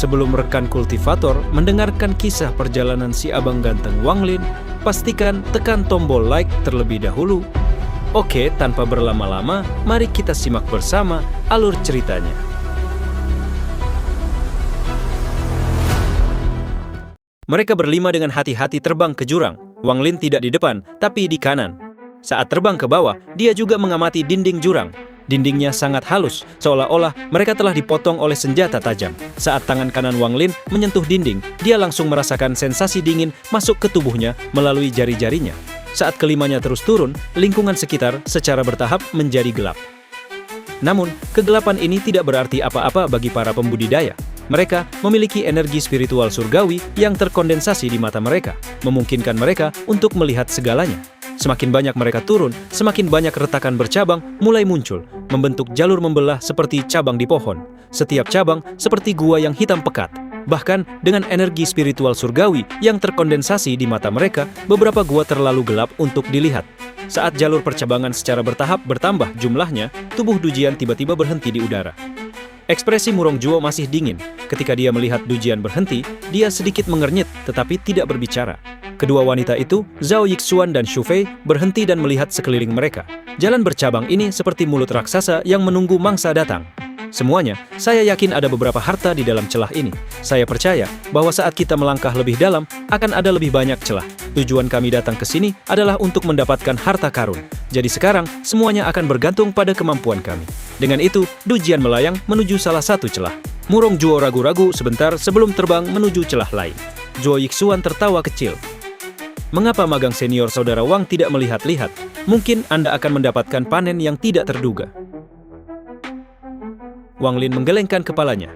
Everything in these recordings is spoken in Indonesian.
Sebelum rekan kultivator mendengarkan kisah perjalanan si abang ganteng Wang Lin, pastikan tekan tombol like terlebih dahulu. Oke, tanpa berlama-lama, mari kita simak bersama alur ceritanya. Mereka berlima dengan hati-hati terbang ke jurang. Wang Lin tidak di depan, tapi di kanan. Saat terbang ke bawah, dia juga mengamati dinding jurang. Dindingnya sangat halus, seolah-olah mereka telah dipotong oleh senjata tajam. Saat tangan kanan Wang Lin menyentuh dinding, dia langsung merasakan sensasi dingin masuk ke tubuhnya melalui jari-jarinya. Saat kelimanya terus turun, lingkungan sekitar secara bertahap menjadi gelap. Namun, kegelapan ini tidak berarti apa-apa bagi para pembudidaya. Mereka memiliki energi spiritual surgawi yang terkondensasi di mata mereka, memungkinkan mereka untuk melihat segalanya. Semakin banyak mereka turun, semakin banyak retakan bercabang mulai muncul, membentuk jalur membelah seperti cabang di pohon. Setiap cabang seperti gua yang hitam pekat. Bahkan dengan energi spiritual surgawi yang terkondensasi di mata mereka, beberapa gua terlalu gelap untuk dilihat. Saat jalur percabangan secara bertahap bertambah jumlahnya, tubuh Dujian tiba-tiba berhenti di udara. Ekspresi Murong Juo masih dingin. Ketika dia melihat Dujian berhenti, dia sedikit mengernyit tetapi tidak berbicara. Kedua wanita itu, Zhao Yixuan dan Xu Fei, berhenti dan melihat sekeliling mereka. Jalan bercabang ini seperti mulut raksasa yang menunggu mangsa datang. Semuanya, saya yakin ada beberapa harta di dalam celah ini. Saya percaya bahwa saat kita melangkah lebih dalam, akan ada lebih banyak celah. Tujuan kami datang ke sini adalah untuk mendapatkan harta karun. Jadi sekarang, semuanya akan bergantung pada kemampuan kami. Dengan itu, Dujian melayang menuju salah satu celah. Murong Juo ragu-ragu sebentar sebelum terbang menuju celah lain. Zhao Yixuan tertawa kecil. Mengapa magang senior saudara Wang tidak melihat-lihat? Mungkin Anda akan mendapatkan panen yang tidak terduga. Wang Lin menggelengkan kepalanya.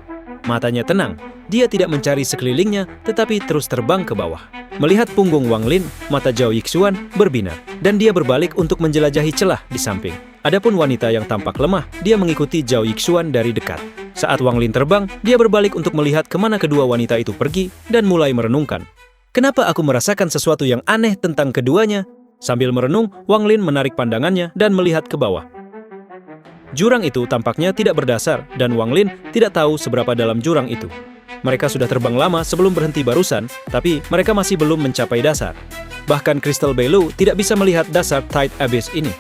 Matanya tenang. Dia tidak mencari sekelilingnya, tetapi terus terbang ke bawah. Melihat punggung Wang Lin, mata Zhao Yixuan berbinar, dan dia berbalik untuk menjelajahi celah di samping. Adapun wanita yang tampak lemah, dia mengikuti Zhao Yixuan dari dekat. Saat Wang Lin terbang, dia berbalik untuk melihat kemana kedua wanita itu pergi dan mulai merenungkan. Kenapa aku merasakan sesuatu yang aneh tentang keduanya? Sambil merenung, Wang Lin menarik pandangannya dan melihat ke bawah. Jurang itu tampaknya tidak berdasar, dan Wang Lin tidak tahu seberapa dalam jurang itu. Mereka sudah terbang lama sebelum berhenti barusan, tapi mereka masih belum mencapai dasar. Bahkan Crystal Bailu tidak bisa melihat dasar Tight Abyss ini.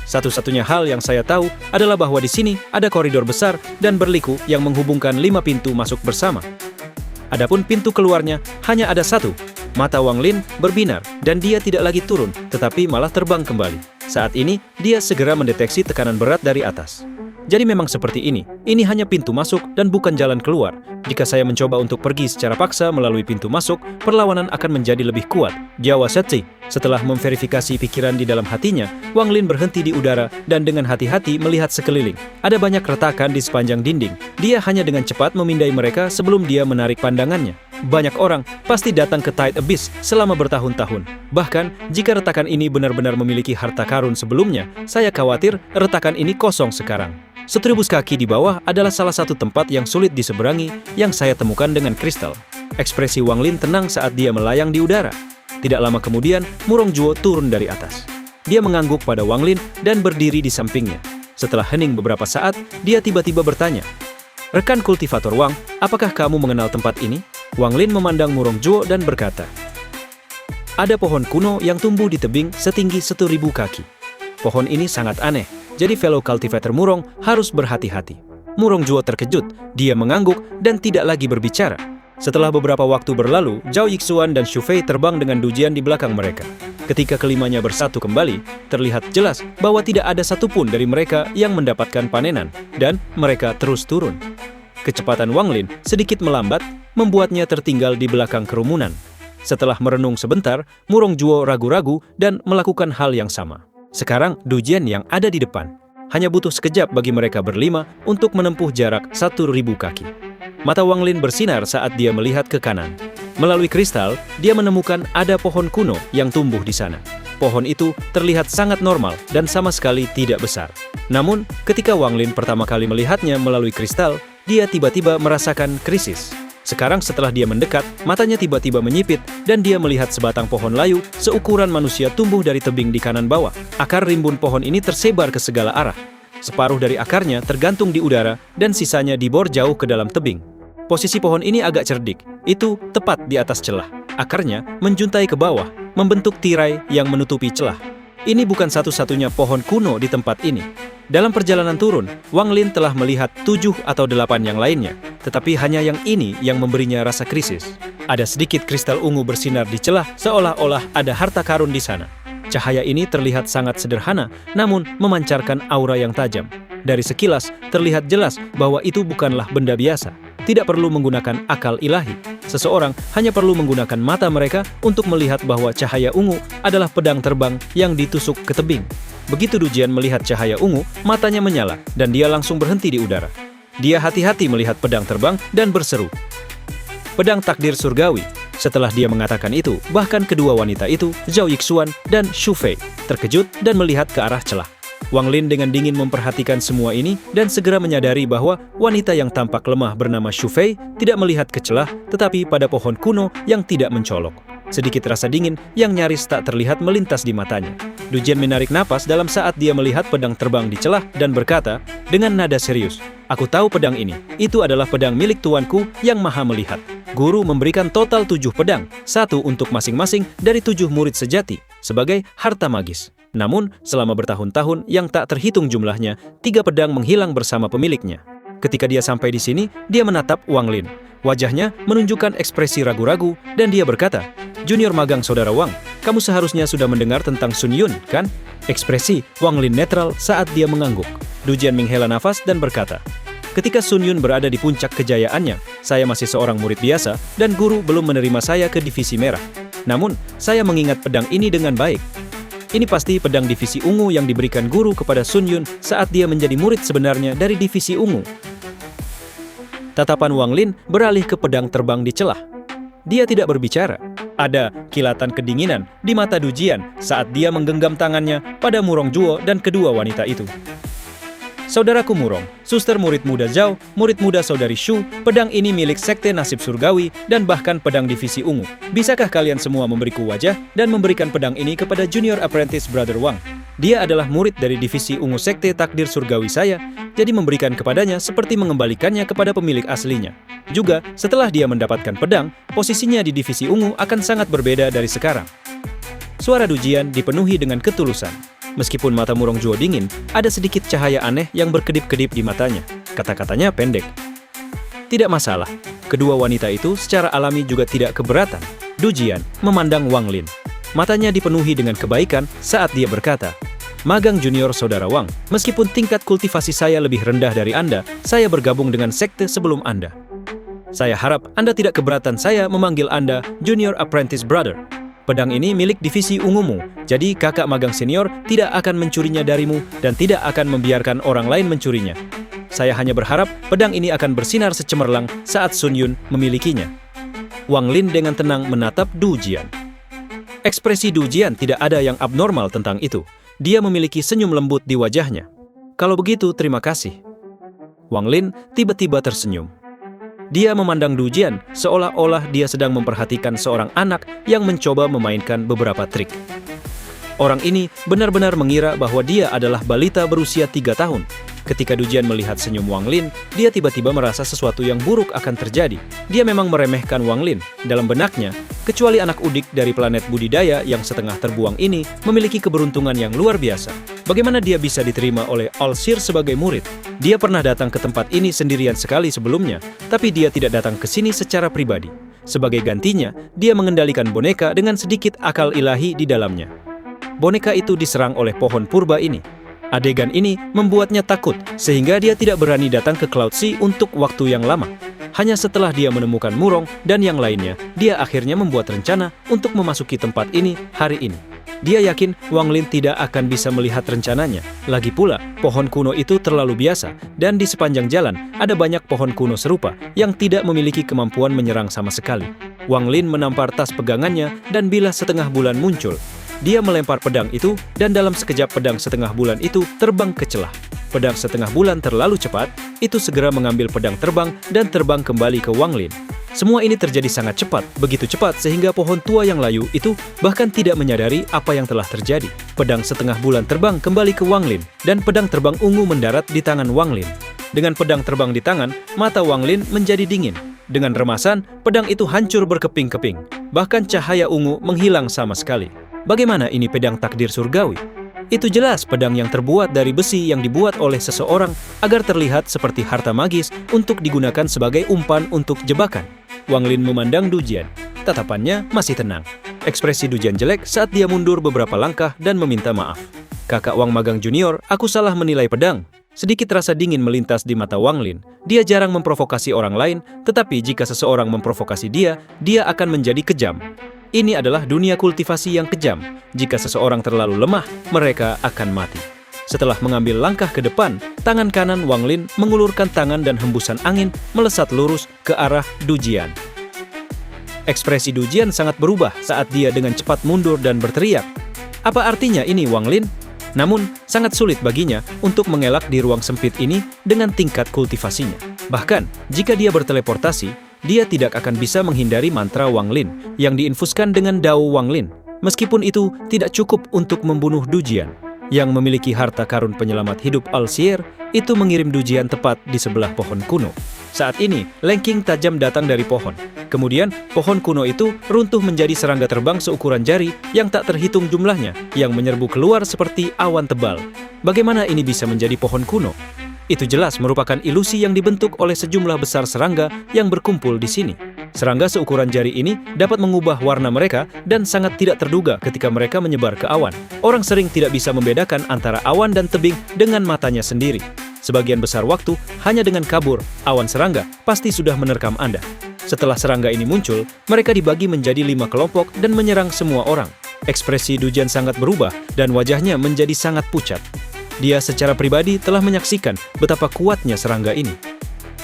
Satu-satunya hal yang saya tahu adalah bahwa di sini ada koridor besar dan berliku yang menghubungkan 5 pintu masuk bersama. Adapun pintu keluarnya hanya ada satu. Mata Wang Lin berbinar dan dia tidak lagi turun, tetapi malah terbang kembali. Saat ini, dia segera mendeteksi tekanan berat dari atas. Jadi memang seperti ini. Ini hanya pintu masuk dan bukan jalan keluar. Jika saya mencoba untuk pergi secara paksa melalui pintu masuk, perlawanan akan menjadi lebih kuat. Jawab Setsi. Setelah memverifikasi pikiran di dalam hatinya, Wang Lin berhenti di udara dan dengan hati-hati melihat sekeliling. Ada banyak retakan di sepanjang dinding. Dia hanya dengan cepat memindai mereka sebelum dia menarik pandangannya. Banyak orang pasti datang ke Tight Abyss selama bertahun-tahun. Bahkan, jika retakan ini benar-benar memiliki harta karun sebelumnya, saya khawatir retakan ini kosong sekarang. 1000 kaki di bawah adalah salah satu tempat yang sulit diseberangi yang saya temukan dengan kristal. Ekspresi Wang Lin tenang saat dia melayang di udara. Tidak lama kemudian, Murong Juo turun dari atas. Dia mengangguk pada Wang Lin dan berdiri di sampingnya. Setelah hening beberapa saat, dia tiba-tiba bertanya, "Rekan kultivator Wang, apakah kamu mengenal tempat ini?" Wang Lin memandang Murong Juo dan berkata, "Ada pohon kuno yang tumbuh di tebing setinggi 1000 kaki. Pohon ini sangat aneh, jadi fellow cultivator Murong harus berhati-hati." Murong Juo terkejut, dia mengangguk dan tidak lagi berbicara. Setelah beberapa waktu berlalu, Zhao Yixuan dan Xu Fei terbang dengan Dujian di belakang mereka. Ketika kelimanya bersatu kembali, terlihat jelas bahwa tidak ada satupun dari mereka yang mendapatkan panenan, dan mereka terus turun. Kecepatan Wang Lin sedikit melambat, membuatnya tertinggal di belakang kerumunan. Setelah merenung sebentar, Murong Juo ragu-ragu dan melakukan hal yang sama. Sekarang Dujian yang ada di depan. Hanya butuh sekejap bagi mereka berlima untuk menempuh jarak 1000 kaki. Mata Wang Lin bersinar saat dia melihat ke kanan. Melalui kristal, dia menemukan ada pohon kuno yang tumbuh di sana. Pohon itu terlihat sangat normal dan sama sekali tidak besar. Namun, ketika Wang Lin pertama kali melihatnya melalui kristal, dia tiba-tiba merasakan krisis. Sekarang setelah dia mendekat, matanya tiba-tiba menyipit dan dia melihat sebatang pohon layu seukuran manusia tumbuh dari tebing di kanan bawah. Akar rimbun pohon ini tersebar ke segala arah. Separuh dari akarnya tergantung di udara dan sisanya dibor jauh ke dalam tebing. Posisi pohon ini agak cerdik, itu tepat di atas celah. Akarnya menjuntai ke bawah, membentuk tirai yang menutupi celah. Ini bukan satu-satunya pohon kuno di tempat ini. Dalam perjalanan turun, Wang Lin telah melihat 7 atau 8 yang lainnya, tetapi hanya yang ini yang memberinya rasa krisis. Ada sedikit kristal ungu bersinar di celah, seolah-olah ada harta karun di sana. Cahaya ini terlihat sangat sederhana, namun memancarkan aura yang tajam. Dari sekilas, terlihat jelas bahwa itu bukanlah benda biasa. Tidak perlu menggunakan akal ilahi. Seseorang hanya perlu menggunakan mata mereka untuk melihat bahwa cahaya ungu adalah pedang terbang yang ditusuk ke tebing. Begitu Du Jian melihat cahaya ungu, matanya menyala dan dia langsung berhenti di udara. Dia hati-hati melihat pedang terbang dan berseru, "Pedang takdir surgawi." Setelah dia mengatakan itu, bahkan kedua wanita itu, Zhao Yixuan dan Xu Fei, terkejut dan melihat ke arah celah. Wang Lin dengan dingin memperhatikan semua ini dan segera menyadari bahwa wanita yang tampak lemah bernama Xu Fei tidak melihat ke celah, tetapi pada pohon kuno yang tidak mencolok. Sedikit rasa dingin yang nyaris tak terlihat melintas di matanya. Du Jian menarik napas dalam saat dia melihat pedang terbang di celah dan berkata dengan nada serius, "Aku tahu pedang ini. Itu adalah pedang milik tuanku yang maha melihat." Guru memberikan total 7 pedang, 1 untuk masing-masing dari 7 murid sejati, sebagai harta magis. Namun, selama bertahun-tahun yang tak terhitung jumlahnya, 3 pedang menghilang bersama pemiliknya. Ketika dia sampai di sini, dia menatap Wang Lin. Wajahnya menunjukkan ekspresi ragu-ragu dan dia berkata, "Junior magang saudara Wang, kamu seharusnya sudah mendengar tentang Sun Yun, kan?" Ekspresi Wang Lin netral saat dia mengangguk. Du Jian menghela nafas dan berkata, "Ketika Sun Yun berada di puncak kejayaannya, saya masih seorang murid biasa dan guru belum menerima saya ke divisi merah. Namun, saya mengingat pedang ini dengan baik. Ini pasti pedang divisi ungu yang diberikan guru kepada Sun Yun saat dia menjadi murid sebenarnya dari divisi ungu." Tatapan Wang Lin beralih ke pedang terbang di celah. Dia tidak berbicara. Ada kilatan kedinginan di mata Du Jian saat dia menggenggam tangannya pada Murong Zhuo dan kedua wanita itu. "Saudaraku Murong, suster murid muda Zhao, murid muda saudari Shu, pedang ini milik sekte nasib surgawi dan bahkan pedang divisi ungu. Bisakah kalian semua memberiku wajah dan memberikan pedang ini kepada junior apprentice brother Wang? Dia adalah murid dari divisi ungu sekte takdir surgawi saya, jadi memberikan kepadanya seperti mengembalikannya kepada pemilik aslinya. Juga, setelah dia mendapatkan pedang, posisinya di divisi ungu akan sangat berbeda dari sekarang." Suara Du Jian dipenuhi dengan ketulusan. Meskipun mata Murong Zhuo dingin, ada sedikit cahaya aneh yang berkedip-kedip di matanya. Kata-katanya pendek. Tidak masalah. Kedua wanita itu secara alami juga tidak keberatan. Du Jian memandang Wang Lin. Matanya dipenuhi dengan kebaikan saat dia berkata, "Magang junior saudara Wang, meskipun tingkat kultivasi saya lebih rendah dari Anda, saya bergabung dengan sekte sebelum Anda. Saya harap Anda tidak keberatan saya memanggil Anda junior apprentice brother. Pedang ini milik divisi ungumu, jadi kakak magang senior tidak akan mencurinya darimu dan tidak akan membiarkan orang lain mencurinya. Saya hanya berharap pedang ini akan bersinar secemerlang saat Sun Yun memilikinya." Wang Lin dengan tenang menatap Du Jian. Ekspresi Du Jian tidak ada yang abnormal tentang itu. Dia memiliki senyum lembut di wajahnya. "Kalau begitu, terima kasih." Wang Lin tiba-tiba tersenyum. Dia memandang Du Jian seolah-olah dia sedang memperhatikan seorang anak yang mencoba memainkan beberapa trik. Orang ini benar-benar mengira bahwa dia adalah balita berusia 3 tahun. Ketika Du Jian melihat senyum Wang Lin, dia tiba-tiba merasa sesuatu yang buruk akan terjadi. Dia memang meremehkan Wang Lin. Dalam benaknya, kecuali anak udik dari planet budidaya yang setengah terbuang ini memiliki keberuntungan yang luar biasa. Bagaimana dia bisa diterima oleh Al-Shir sebagai murid? Dia pernah datang ke tempat ini sendirian sekali sebelumnya, tapi dia tidak datang ke sini secara pribadi. Sebagai gantinya, dia mengendalikan boneka dengan sedikit akal ilahi di dalamnya. Boneka itu diserang oleh pohon purba ini. Adegan ini membuatnya takut, sehingga dia tidak berani datang ke Cloud Sea untuk waktu yang lama. Hanya setelah dia menemukan Murong dan yang lainnya, dia akhirnya membuat rencana untuk memasuki tempat ini hari ini. Dia yakin Wang Lin tidak akan bisa melihat rencananya. Lagi pula, pohon kuno itu terlalu biasa, dan di sepanjang jalan ada banyak pohon kuno serupa yang tidak memiliki kemampuan menyerang sama sekali. Wang Lin menampar tas pegangannya dan bila setengah bulan muncul. Dia melempar pedang itu, dan dalam sekejap pedang setengah bulan itu terbang ke celah. Pedang setengah bulan terlalu cepat, itu segera mengambil pedang terbang dan terbang kembali ke Wang Lin. Semua ini terjadi sangat cepat, begitu cepat sehingga pohon tua yang layu itu bahkan tidak menyadari apa yang telah terjadi. Pedang setengah bulan terbang kembali ke Wang Lin, dan pedang terbang ungu mendarat di tangan Wang Lin. Dengan pedang terbang di tangan, mata Wang Lin menjadi dingin. Dengan remasan, pedang itu hancur berkeping-keping. Bahkan cahaya ungu menghilang sama sekali. Bagaimana ini pedang takdir surgawi? Itu jelas pedang yang terbuat dari besi yang dibuat oleh seseorang agar terlihat seperti harta magis untuk digunakan sebagai umpan untuk jebakan. Wang Lin memandang Du Jian. Tatapannya masih tenang. Ekspresi Du Jian jelek saat dia mundur beberapa langkah dan meminta maaf. Kakak Wang Magang Junior, aku salah menilai pedang. Sedikit rasa dingin melintas di mata Wang Lin. Dia jarang memprovokasi orang lain, tetapi jika seseorang memprovokasi dia akan menjadi kejam. Ini adalah dunia kultivasi yang kejam. Jika seseorang terlalu lemah, mereka akan mati. Setelah mengambil langkah ke depan, tangan kanan Wang Lin mengulurkan tangan dan hembusan angin melesat lurus ke arah Du Jian. Ekspresi Du Jian sangat berubah saat dia dengan cepat mundur dan berteriak. Apa artinya ini, Wang Lin? Namun, sangat sulit baginya untuk mengelak di ruang sempit ini dengan tingkat kultivasinya. Bahkan, jika dia berteleportasi, dia tidak akan bisa menghindari mantra Wang Lin yang diinfuskan dengan Dao Wang Lin. Meskipun itu tidak cukup untuk membunuh Du Jian, yang memiliki harta karun penyelamat hidup Al-Sir, itu mengirim Du Jian tepat di sebelah pohon kuno. Saat ini, lengking tajam datang dari pohon. Kemudian, pohon kuno itu runtuh menjadi serangga terbang seukuran jari yang tak terhitung jumlahnya, yang menyerbu keluar seperti awan tebal. Bagaimana ini bisa menjadi pohon kuno? Itu jelas merupakan ilusi yang dibentuk oleh sejumlah besar serangga yang berkumpul di sini. Serangga seukuran jari ini dapat mengubah warna mereka dan sangat tidak terduga ketika mereka menyebar ke awan. Orang sering tidak bisa membedakan antara awan dan tebing dengan matanya sendiri. Sebagian besar waktu, hanya dengan kabur, awan serangga pasti sudah menerkam Anda. Setelah serangga ini muncul, mereka dibagi menjadi 5 kelompok dan menyerang semua orang. Ekspresi Du Jian sangat berubah dan wajahnya menjadi sangat pucat. Dia secara pribadi telah menyaksikan betapa kuatnya serangga ini.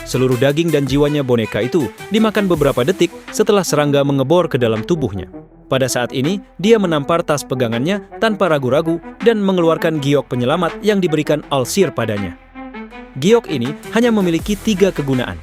Seluruh daging dan jiwanya boneka itu dimakan beberapa detik setelah serangga mengebor ke dalam tubuhnya. Pada saat ini, dia menampar tas pegangannya tanpa ragu-ragu dan mengeluarkan giok penyelamat yang diberikan Al-Sir padanya. Giok ini hanya memiliki 3 kegunaan.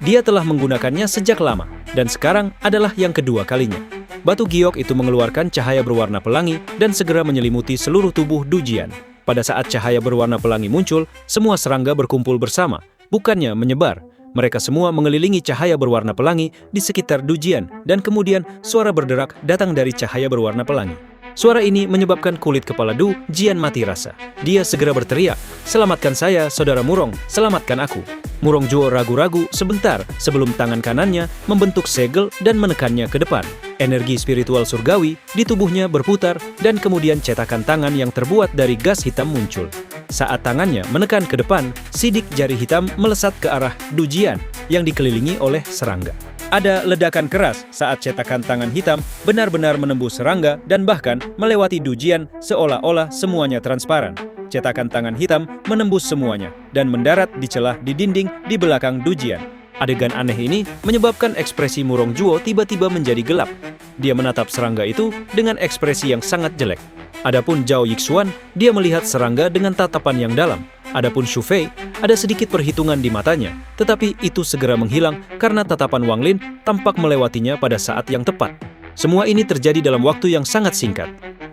Dia telah menggunakannya sejak lama, dan sekarang adalah yang kedua kalinya. Batu giok itu mengeluarkan cahaya berwarna pelangi dan segera menyelimuti seluruh tubuh Du Jian. Pada saat cahaya berwarna pelangi muncul, semua serangga berkumpul bersama, bukannya menyebar. Mereka semua mengelilingi cahaya berwarna pelangi di sekitar Du Jian, dan kemudian suara berderak datang dari cahaya berwarna pelangi. Suara ini menyebabkan kulit kepala Du Jian mati rasa. Dia segera berteriak, "Selamatkan saya, Saudara Murong, selamatkan aku." Murong Juo ragu-ragu sebentar sebelum tangan kanannya membentuk segel dan menekannya ke depan. Energi spiritual surgawi di tubuhnya berputar dan kemudian cetakan tangan yang terbuat dari gas hitam muncul. Saat tangannya menekan ke depan, sidik jari hitam melesat ke arah Du Jian yang dikelilingi oleh serangga. Ada ledakan keras saat cetakan tangan hitam benar-benar menembus serangga dan bahkan melewati Du Jian seolah-olah semuanya transparan. Cetakan tangan hitam menembus semuanya dan mendarat di celah di dinding di belakang Du Jian. Adegan aneh ini menyebabkan ekspresi Murong Juo tiba-tiba menjadi gelap. Dia menatap serangga itu dengan ekspresi yang sangat jelek. Adapun Zhao Yixuan, dia melihat serangga dengan tatapan yang dalam. Adapun Xu Fei, ada sedikit perhitungan di matanya, tetapi itu segera menghilang karena tatapan Wang Lin tampak melewatinya pada saat yang tepat. Semua ini terjadi dalam waktu yang sangat singkat.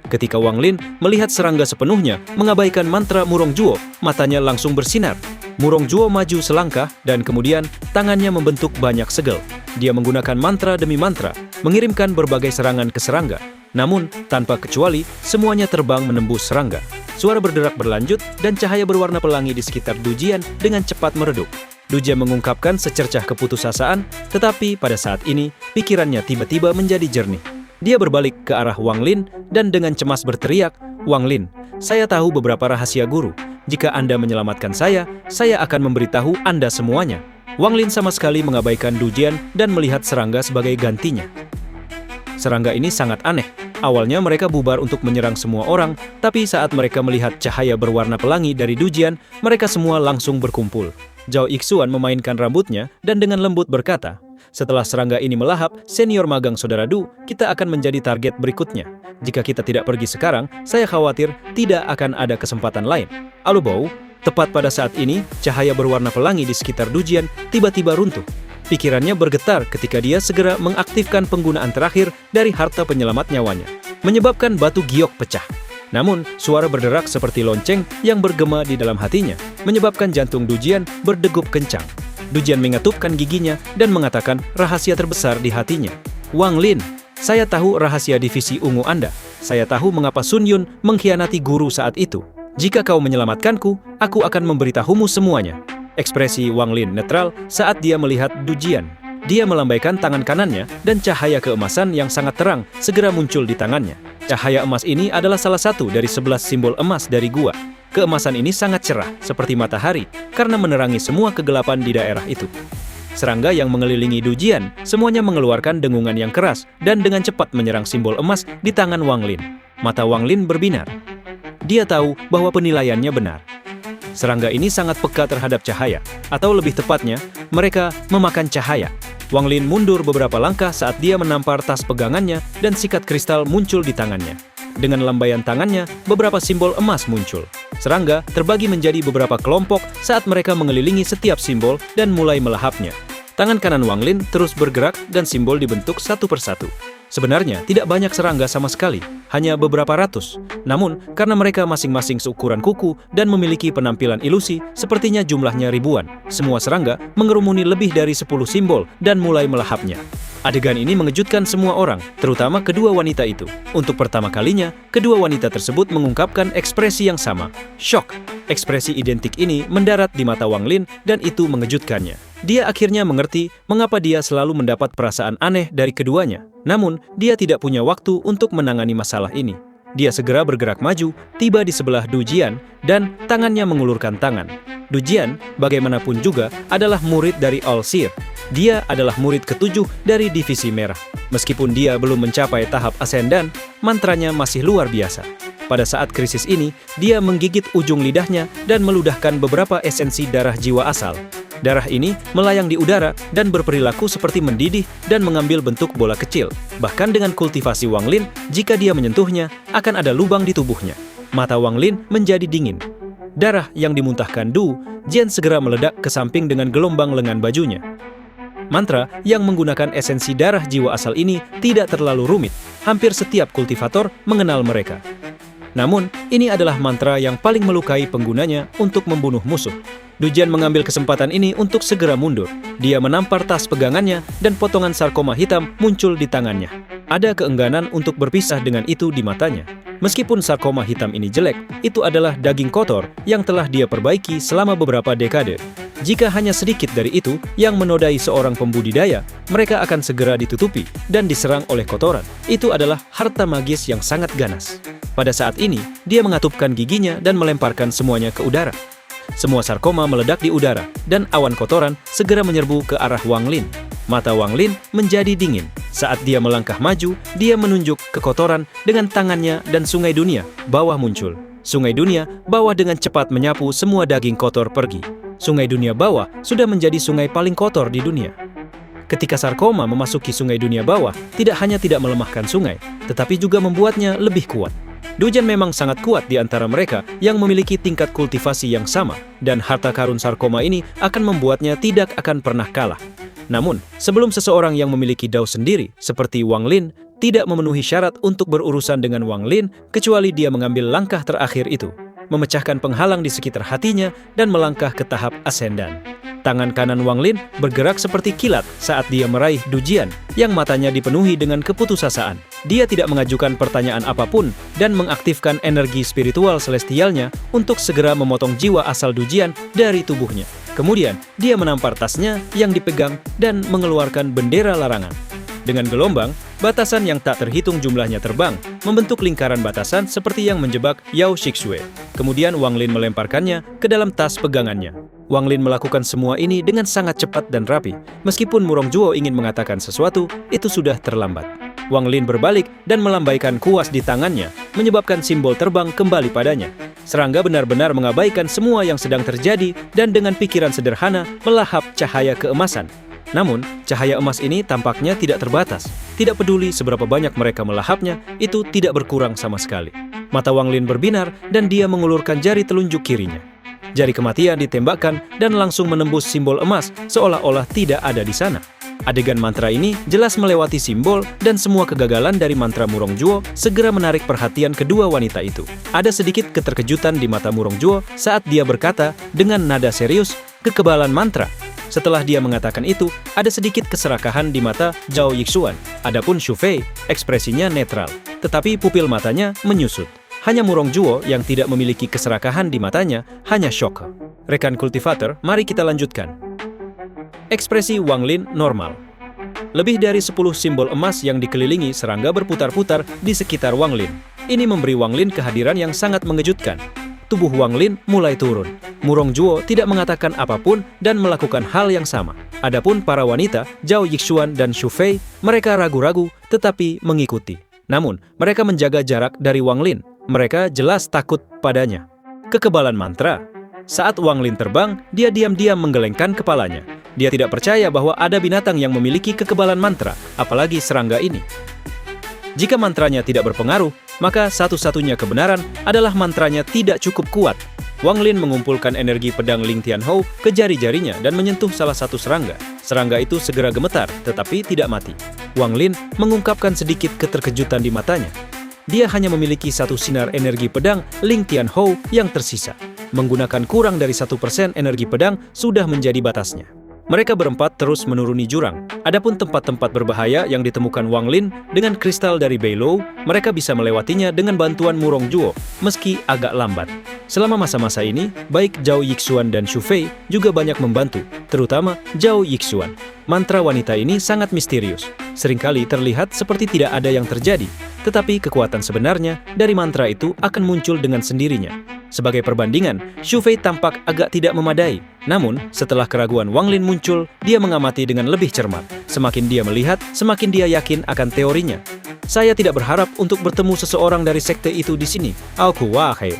Ketika Wang Lin melihat serangga sepenuhnya mengabaikan mantra Murong Juo, matanya langsung bersinar. Murong Juo maju selangkah dan kemudian tangannya membentuk banyak segel. Dia menggunakan mantra demi mantra, mengirimkan berbagai serangan ke serangga. Namun, tanpa kecuali, semuanya terbang menembus serangga. Suara berderak berlanjut dan cahaya berwarna pelangi di sekitar Du Jian dengan cepat meredup. Du Jian mengungkapkan secercah keputusasaan, tetapi pada saat ini, pikirannya tiba-tiba menjadi jernih. Dia berbalik ke arah Wang Lin dan dengan cemas berteriak, "Wang Lin, saya tahu beberapa rahasia guru. Jika Anda menyelamatkan saya akan memberitahu Anda semuanya." Wang Lin sama sekali mengabaikan Du Jian dan melihat serangga sebagai gantinya. Serangga ini sangat aneh. Awalnya mereka bubar untuk menyerang semua orang, tapi saat mereka melihat cahaya berwarna pelangi dari Du Jian, mereka semua langsung berkumpul. Zhao Yixuan memainkan rambutnya dan dengan lembut berkata, "Setelah serangga ini melahap, senior magang Saudara Du, kita akan menjadi target berikutnya. Jika kita tidak pergi sekarang, saya khawatir tidak akan ada kesempatan lain." Alubou, tepat pada saat ini, cahaya berwarna pelangi di sekitar Du Jian tiba-tiba runtuh. Pikirannya bergetar ketika dia segera mengaktifkan penggunaan terakhir dari harta penyelamat nyawanya, menyebabkan batu giok pecah. Namun, suara berderak seperti lonceng yang bergema di dalam hatinya, menyebabkan jantung Du Jian berdegup kencang. Dujian mengetupkan giginya dan mengatakan rahasia terbesar di hatinya. Wang Lin, saya tahu rahasia divisi ungu Anda. Saya tahu mengapa Sun Yun mengkhianati guru saat itu. Jika kau menyelamatkanku, aku akan memberitahumu semuanya. Ekspresi Wang Lin netral saat dia melihat Dujian. Dia melambaikan tangan kanannya dan cahaya keemasan yang sangat terang segera muncul di tangannya. Cahaya emas ini adalah salah satu dari 11 simbol emas dari gua. Keemasan ini sangat cerah seperti matahari karena menerangi semua kegelapan di daerah itu. Serangga yang mengelilingi Dujian semuanya mengeluarkan dengungan yang keras dan dengan cepat menyerang simbol emas di tangan Wang Lin. Mata Wang Lin berbinar. Dia tahu bahwa penilaiannya benar. Serangga ini sangat peka terhadap cahaya, atau lebih tepatnya, mereka memakan cahaya. Wang Lin mundur beberapa langkah saat dia menampar tas pegangannya dan sikat kristal muncul di tangannya. Dengan lambaian tangannya, beberapa simbol emas muncul. Serangga terbagi menjadi beberapa kelompok saat mereka mengelilingi setiap simbol dan mulai melahapnya. Tangan kanan Wang Lin terus bergerak dan simbol dibentuk satu persatu. Sebenarnya tidak banyak serangga sama sekali, hanya beberapa ratus. Namun, karena mereka masing-masing seukuran kuku dan memiliki penampilan ilusi, sepertinya jumlahnya ribuan. Semua serangga mengerumuni lebih dari 10 simbol dan mulai melahapnya. Adegan ini mengejutkan semua orang, terutama kedua wanita itu. Untuk pertama kalinya, kedua wanita tersebut mengungkapkan ekspresi yang sama. Syok. Ekspresi identik ini mendarat di mata Wang Lin dan itu mengejutkannya. Dia akhirnya mengerti mengapa dia selalu mendapat perasaan aneh dari keduanya. Namun, dia tidak punya waktu untuk menangani masalah ini. Dia segera bergerak maju, tiba di sebelah Dujian, dan tangannya mengulurkan tangan. Dujian, bagaimanapun juga, adalah murid dari All-Seer. Dia adalah murid ketujuh dari Divisi Merah. Meskipun dia belum mencapai tahap Ascendan, mantranya masih luar biasa. Pada saat krisis ini, dia menggigit ujung lidahnya dan meludahkan beberapa esensi darah jiwa asal. Darah ini melayang di udara dan berperilaku seperti mendidih dan mengambil bentuk bola kecil. Bahkan dengan kultivasi Wang Lin, jika dia menyentuhnya, akan ada lubang di tubuhnya. Mata Wang Lin menjadi dingin. Darah yang dimuntahkan Du Jian segera meledak ke samping dengan gelombang lengan bajunya. Mantra yang menggunakan esensi darah jiwa asal ini tidak terlalu rumit. Hampir setiap kultivator mengenal mereka. Namun, ini adalah mantra yang paling melukai penggunanya untuk membunuh musuh. Dujian mengambil kesempatan ini untuk segera mundur. Dia menampar tas pegangannya dan potongan sarkoma hitam muncul di tangannya. Ada keengganan untuk berpisah dengan itu di matanya. Meskipun sarkoma hitam ini jelek, itu adalah daging kotor yang telah dia perbaiki selama beberapa dekade. Jika hanya sedikit dari itu yang menodai seorang pembudidaya, mereka akan segera ditutupi dan diserang oleh kotoran. Itu adalah harta magis yang sangat ganas. Pada saat ini, dia mengatupkan giginya dan melemparkan semuanya ke udara. Semua sarkoma meledak di udara, dan awan kotoran segera menyerbu ke arah Wang Lin. Mata Wang Lin menjadi dingin. Saat dia melangkah maju, dia menunjuk ke kotoran dengan tangannya dan Sungai Dunia bawah muncul. Sungai Dunia bawah dengan cepat menyapu semua daging kotor pergi. Sungai Dunia bawah sudah menjadi sungai paling kotor di dunia. Ketika sarkoma memasuki Sungai Dunia bawah, tidak hanya tidak melemahkan sungai, tetapi juga membuatnya lebih kuat. Dujian memang sangat kuat di antara mereka yang memiliki tingkat kultivasi yang sama, dan harta karun sarkoma ini akan membuatnya tidak akan pernah kalah. Namun, sebelum seseorang yang memiliki dao sendiri, seperti Wang Lin, tidak memenuhi syarat untuk berurusan dengan Wang Lin, kecuali dia mengambil langkah terakhir itu, memecahkan penghalang di sekitar hatinya dan melangkah ke tahap Ascendan. Tangan kanan Wang Lin bergerak seperti kilat saat dia meraih Dujian, yang matanya dipenuhi dengan keputusasaan. Dia tidak mengajukan pertanyaan apapun dan mengaktifkan energi spiritual celestialnya untuk segera memotong jiwa asal Dujian dari tubuhnya. Kemudian, dia menampar tasnya yang dipegang dan mengeluarkan bendera larangan. Dengan gelombang, batasan yang tak terhitung jumlahnya terbang, membentuk lingkaran batasan seperti yang menjebak Yao Shixue. Kemudian Wang Lin melemparkannya ke dalam tas pegangannya. Wang Lin melakukan semua ini dengan sangat cepat dan rapi. Meskipun Murong Zhuo ingin mengatakan sesuatu, itu sudah terlambat. Wang Lin berbalik dan melambaikan kuas di tangannya, menyebabkan simbol terbang kembali padanya. Serangga benar-benar mengabaikan semua yang sedang terjadi dan dengan pikiran sederhana melahap cahaya keemasan. Namun, cahaya emas ini tampaknya tidak terbatas. Tidak peduli seberapa banyak mereka melahapnya, itu tidak berkurang sama sekali. Mata Wang Lin berbinar dan dia mengulurkan jari telunjuk kirinya. Jari kematian ditembakkan dan langsung menembus simbol emas seolah-olah tidak ada di sana. Adegan mantra ini jelas melewati simbol dan semua kegagalan dari mantra Murong Zhuo segera menarik perhatian kedua wanita itu. Ada sedikit keterkejutan di mata Murong Zhuo saat dia berkata dengan nada serius, "Kekebalan mantra." Setelah dia mengatakan itu, ada sedikit keserakahan di mata Zhao Yixuan. Adapun Xu Fei, ekspresinya netral, tetapi pupil matanya menyusut. Hanya Murong Zhuo yang tidak memiliki keserakahan di matanya, hanya shock. Rekan kultivator, mari kita lanjutkan. Ekspresi Wang Lin normal. Lebih dari 10 simbol emas yang dikelilingi serangga berputar-putar di sekitar Wang Lin. Ini memberi Wang Lin kehadiran yang sangat mengejutkan. Tubuh Wang Lin mulai turun. Murong Zhuo tidak mengatakan apapun dan melakukan hal yang sama. Adapun para wanita, Zhao Yixuan dan Xu Fei, mereka ragu-ragu tetapi mengikuti. Namun, mereka menjaga jarak dari Wang Lin. Mereka jelas takut padanya. Kekebalan mantra. Saat Wang Lin terbang, dia diam-diam menggelengkan kepalanya. Dia tidak percaya bahwa ada binatang yang memiliki kekebalan mantra, apalagi serangga ini. Jika mantranya tidak berpengaruh, maka satu-satunya kebenaran adalah mantranya tidak cukup kuat. Wang Lin mengumpulkan energi pedang Ling Tianhou ke jari-jarinya dan menyentuh salah satu serangga. Serangga itu segera gemetar, tetapi tidak mati. Wang Lin mengungkapkan sedikit keterkejutan di matanya. Dia hanya memiliki satu sinar energi pedang Ling Tianhou yang tersisa. Menggunakan kurang dari 1% energi pedang sudah menjadi batasnya. Mereka berempat terus menuruni jurang. Adapun tempat-tempat berbahaya yang ditemukan Wang Lin dengan kristal dari Beilou, mereka bisa melewatinya dengan bantuan Murong Zhuo, meski agak lambat. Selama masa-masa ini, baik Zhao Yixuan dan Xu Fei juga banyak membantu, terutama Zhao Yixuan. Mantra wanita ini sangat misterius. Seringkali terlihat seperti tidak ada yang terjadi, tetapi kekuatan sebenarnya dari mantra itu akan muncul dengan sendirinya. Sebagai perbandingan, Xu Fei tampak agak tidak memadai. Namun, setelah keraguan Wang Lin muncul, dia mengamati dengan lebih cermat. Semakin dia melihat, semakin dia yakin akan teorinya. Saya tidak berharap untuk bertemu seseorang dari sekte itu di sini. Aku wahai.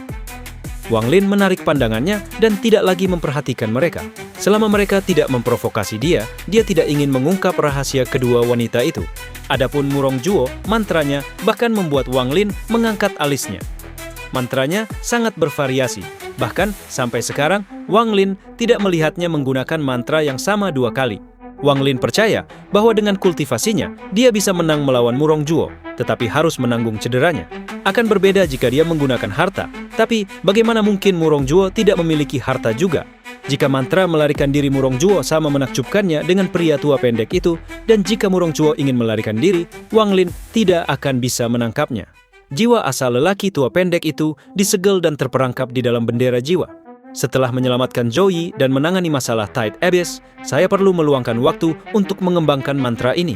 Wang Lin menarik pandangannya dan tidak lagi memperhatikan mereka. Selama mereka tidak memprovokasi dia tidak ingin mengungkap rahasia kedua wanita itu. Adapun Murong Zhuo, mantranya bahkan membuat Wang Lin mengangkat alisnya. Mantranya sangat bervariasi. Bahkan sampai sekarang, Wang Lin tidak melihatnya menggunakan mantra yang sama 2 kali. Wang Lin percaya bahwa dengan kultivasinya, dia bisa menang melawan Murong Zhuo, tetapi harus menanggung cederanya. Akan berbeda jika dia menggunakan harta, tapi bagaimana mungkin Murong Zhuo tidak memiliki harta juga? Jika mantra melarikan diri Murong Zhuo sama menakjubkannya dengan pria tua pendek itu, dan jika Murong Zhuo ingin melarikan diri, Wang Lin tidak akan bisa menangkapnya. Jiwa asal lelaki tua pendek itu disegel dan terperangkap di dalam bendera jiwa. Setelah menyelamatkan Zhou Yi dan menangani masalah Tide Abyss, saya perlu meluangkan waktu untuk mengembangkan mantra ini.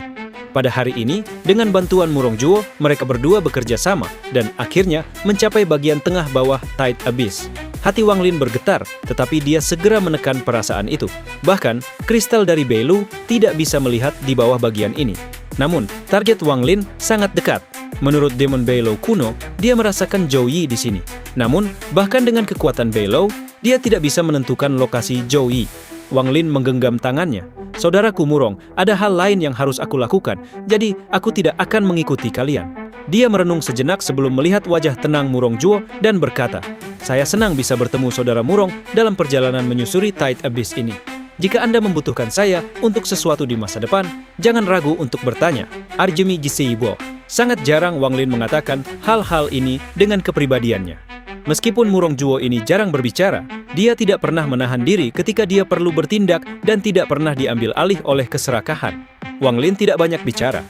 Pada hari ini, dengan bantuan Murong Zhuo, mereka berdua bekerja sama dan akhirnya mencapai bagian tengah bawah Tide Abyss. Hati Wang Lin bergetar, tetapi dia segera menekan perasaan itu. Bahkan, kristal dari Beilou tidak bisa melihat di bawah bagian ini. Namun, target Wang Lin sangat dekat. Menurut Demon Beilou kuno, dia merasakan Zhou Yi di sini. Namun, bahkan dengan kekuatan Beilou, dia tidak bisa menentukan lokasi Zhou Yi. Wang Lin menggenggam tangannya. Saudaraku Murong, ada hal lain yang harus aku lakukan, jadi aku tidak akan mengikuti kalian. Dia merenung sejenak sebelum melihat wajah tenang Murong Zhuo dan berkata, saya senang bisa bertemu saudara Murong dalam perjalanan menyusuri Tide Abyss ini. Jika Anda membutuhkan saya untuk sesuatu di masa depan, jangan ragu untuk bertanya. Arjemi Jiseibo. Sangat jarang Wang Lin mengatakan hal-hal ini dengan kepribadiannya. Meskipun Murong Zhuo ini jarang berbicara, dia tidak pernah menahan diri ketika dia perlu bertindak dan tidak pernah diambil alih oleh keserakahan. Wang Lin tidak banyak bicara.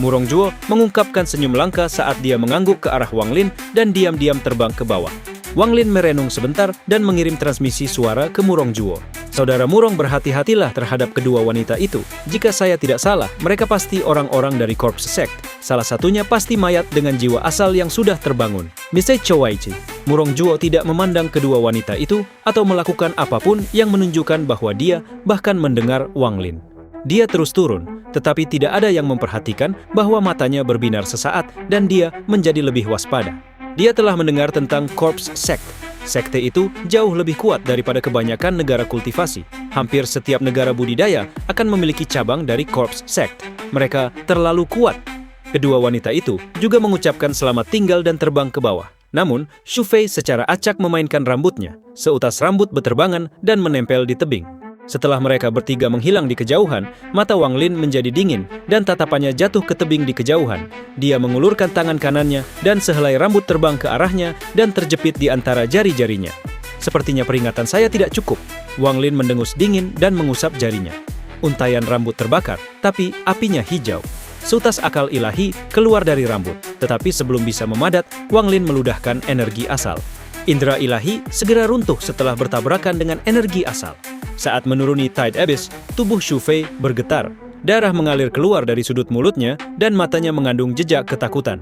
Murong Zhuo mengungkapkan senyum langka saat dia mengangguk ke arah Wang Lin dan diam-diam terbang ke bawah. Wang Lin merenung sebentar dan mengirim transmisi suara ke Murong Zhuo. Saudara Murong, berhati-hatilah terhadap kedua wanita itu. Jika saya tidak salah, mereka pasti orang-orang dari Corps Sect. Salah satunya pasti mayat dengan jiwa asal yang sudah terbangun. Misai Chowaichi. Murong Zhuo tidak memandang kedua wanita itu atau melakukan apapun yang menunjukkan bahwa dia bahkan mendengar Wang Lin. Dia terus turun, tetapi tidak ada yang memperhatikan bahwa matanya berbinar sesaat dan dia menjadi lebih waspada. Dia telah mendengar tentang Corps Sect. Sekte itu jauh lebih kuat daripada kebanyakan negara kultivasi. Hampir setiap negara budidaya akan memiliki cabang dari Corps Sect. Mereka terlalu kuat. Kedua wanita itu juga mengucapkan selamat tinggal dan terbang ke bawah. Namun, Xu Fei secara acak memainkan rambutnya. Seutas rambut beterbangan dan menempel di tebing. Setelah mereka bertiga menghilang di kejauhan, mata Wang Lin menjadi dingin dan tatapannya jatuh ke tebing di kejauhan. Dia mengulurkan tangan kanannya dan sehelai rambut terbang ke arahnya dan terjepit di antara jari-jarinya. Sepertinya peringatan saya tidak cukup. Wang Lin mendengus dingin dan mengusap jarinya. Untaian rambut terbakar, tapi apinya hijau. Sutas akal ilahi keluar dari rambut, tetapi sebelum bisa memadat, Wang Lin meludahkan energi asal. Indra ilahi segera runtuh setelah bertabrakan dengan energi asal. Saat menuruni Tide Abyss, tubuh Xu Fei bergetar. Darah mengalir keluar dari sudut mulutnya dan matanya mengandung jejak ketakutan.